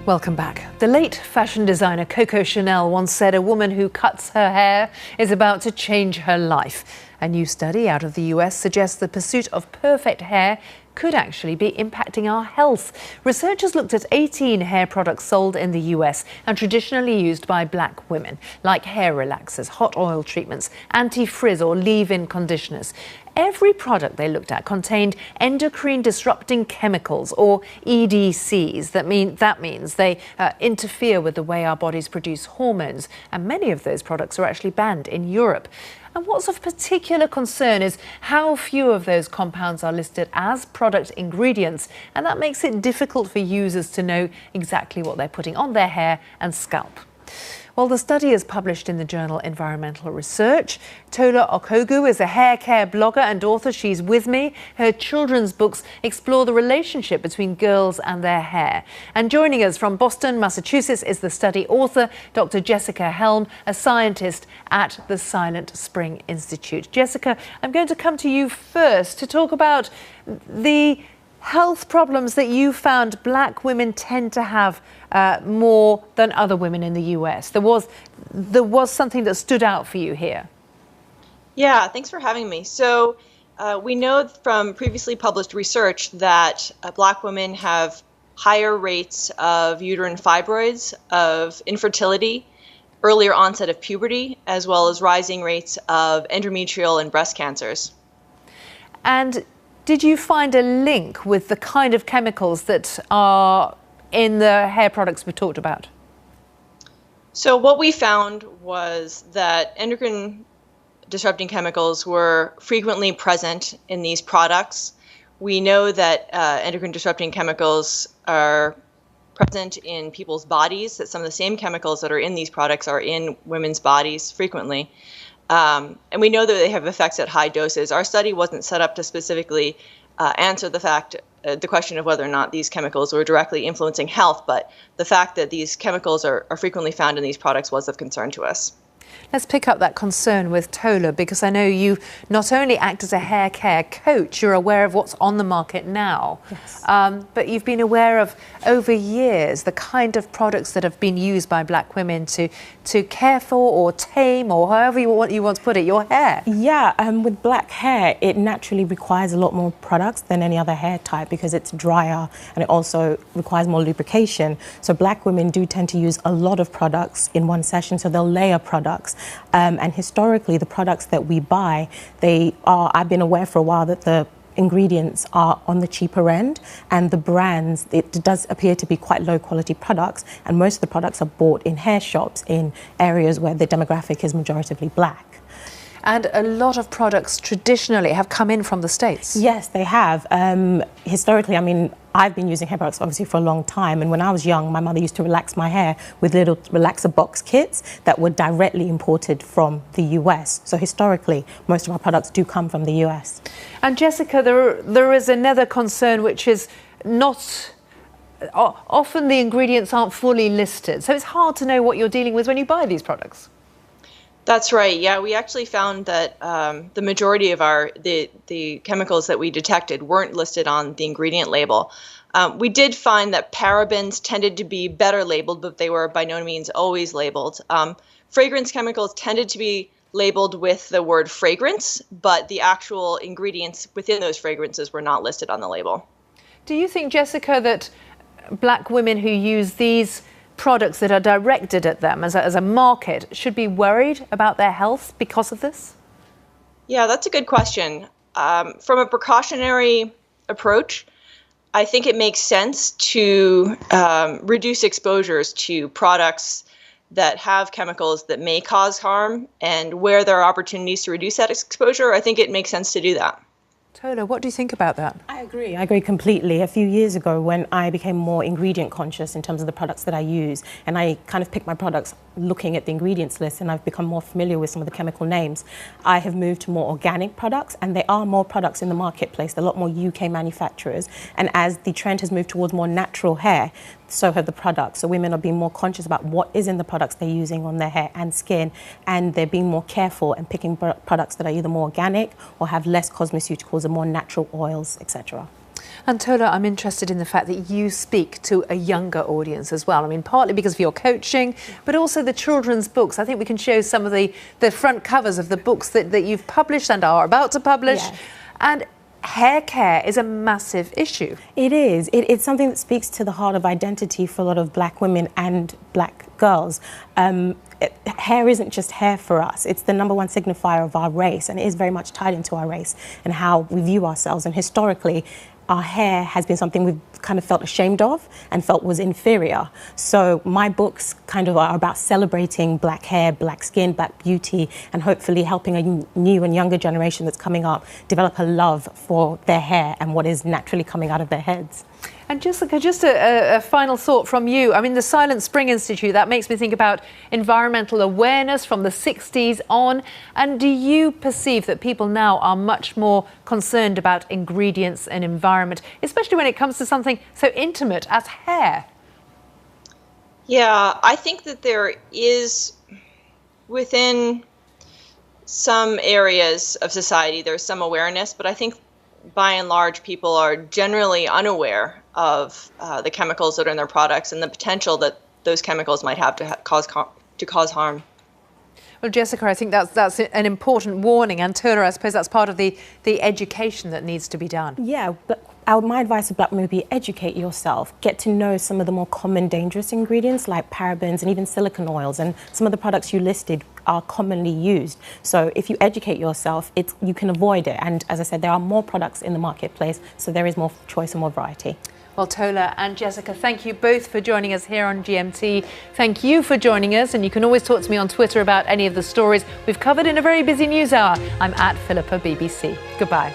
Welcome back. The late fashion designer Coco Chanel once said a woman who cuts her hair is about to change her life. A new study out of the US suggests the pursuit of perfect hair could actually be impacting our health. Researchers looked at 18 hair products sold in the US and traditionally used by black women, like hair relaxers, hot oil treatments, anti-frizz or leave-in conditioners. Every product they looked at contained endocrine disrupting chemicals, or EDCs. That means they interfere with the way our bodies produce hormones, and many of those products are actually banned in Europe. And what's of particular concern is how few of those compounds are listed as product ingredients, and that makes it difficult for users to know exactly what they're putting on their hair and scalp. Well, the study is published in the journal Environmental Research. Tola Okogu is a hair care blogger and author. She's with me. Her children's books explore the relationship between girls and their hair. And joining us from Boston, Massachusetts, is the study author, Dr. Jessica Helm, a scientist at the Silent Spring Institute. Jessica, I'm going to come to you first to talk about the health problems that you found black women tend to have more than other women in the US. There was something that stood out for you here. Yeah, thanks for having me. So we know from previously published research that black women have higher rates of uterine fibroids, of infertility, earlier onset of puberty, as well as rising rates of endometrial and breast cancers. And did you find a link with the kind of chemicals that are in the hair products we talked about? So what we found was that endocrine disrupting chemicals were frequently present in these products. We know that endocrine disrupting chemicals are present in people's bodies, that some of the same chemicals that are in these products are in women's bodies frequently. And we know that they have effects at high doses. Our study wasn't set up to specifically answer the question of whether or not these chemicals were directly influencing health, but the fact that these chemicals are frequently found in these products was of concern to us. Let's pick up that concern with Tola, because I know you not only act as a hair care coach, you're aware of what's on the market now, yes. But you've been aware of, over years, the kind of products that have been used by black women to care for or tame, or however you want to put it, your hair. Yeah, with black hair, it naturally requires a lot more products than any other hair type because it's drier and it also requires more lubrication. So black women do tend to use a lot of products in one session, so they'll layer products. And historically, the products that we buy, I've been aware for a while that the ingredients are on the cheaper end, and the brands, it does appear to be quite low quality products, and most of the products are bought in hair shops in areas where the demographic is majoritively black. And a lot of products traditionally have come in from the States. Yes, they have. Historically, I mean, I've been using hair products obviously for a long time, and when I was young, my mother used to relax my hair with little relaxer box kits that were directly imported from the US. So historically, most of our products do come from the US. And Jessica, there is another concern, which is often the ingredients aren't fully listed, so it's hard to know what you're dealing with when you buy these products. That's right. Yeah, we actually found that the majority of the chemicals that we detected weren't listed on the ingredient label. We did find that parabens tended to be better labeled, but they were by no means always labeled. Fragrance chemicals tended to be labeled with the word fragrance, but the actual ingredients within those fragrances were not listed on the label. Do you think, Jessica, that black women who use these products that are directed at them as a market should be worried about their health because of this? Yeah, that's a good question. From a precautionary approach, I think it makes sense to reduce exposures to products that have chemicals that may cause harm, and where there are opportunities to reduce that exposure, I think it makes sense to do that. Tola, what do you think about that? I agree completely. A few years ago, when I became more ingredient conscious in terms of the products that I use, and I kind of picked my products looking at the ingredients list, and I've become more familiar with some of the chemical names, I have moved to more organic products, and there are more products in the marketplace, a lot more UK manufacturers, and as the trend has moved towards more natural hair, so have the products. So women are being more conscious about what is in the products they're using on their hair and skin, and they're being more careful and picking products that are either more organic or have less cosmeceuticals and more natural oils, etc. And Tola, I'm interested in the fact that you speak to a younger audience as well. I mean, partly because of your coaching, but also the children's books. I think we can show some of the front covers of the books that you've published and are about to publish. Yes. And hair care is a massive issue. It is. It's something that speaks to the heart of identity for a lot of black women and black girls. Hair isn't just hair for us. It's the #1 signifier of our race, and it is very much tied into our race and how we view ourselves. And historically, our hair has been something we've kind of felt ashamed of and felt was inferior. So my books kind of are about celebrating black hair, black skin, black beauty, and hopefully helping a new and younger generation that's coming up develop a love for their hair and what is naturally coming out of their heads. And Jessica, just a final thought from you. I mean, the Silent Spring Institute, that makes me think about environmental awareness from the 60s on. And do you perceive that people now are much more concerned about ingredients and environment, especially when it comes to something so intimate as hair? Yeah, I think that there is, within some areas of society, there's some awareness, but I think by and large, people are generally unaware of the chemicals that are in their products and the potential that those chemicals might have to cause harm. Well, Jessica, I think that's an important warning. And Tola, I suppose that's part of the education that needs to be done. Yeah, but my advice to black women would be educate yourself. Get to know some of the more common dangerous ingredients like parabens and even silicone oils, and some of the products you listed are commonly used. So if you educate yourself, you can avoid it. And as I said, there are more products in the marketplace, so there is more choice and more variety. Well, Tola and Jessica, thank you both for joining us here on GMT. Thank you for joining us, and you can always talk to me on Twitter about any of the stories we've covered in a very busy news hour. I'm at Philippa BBC. Goodbye.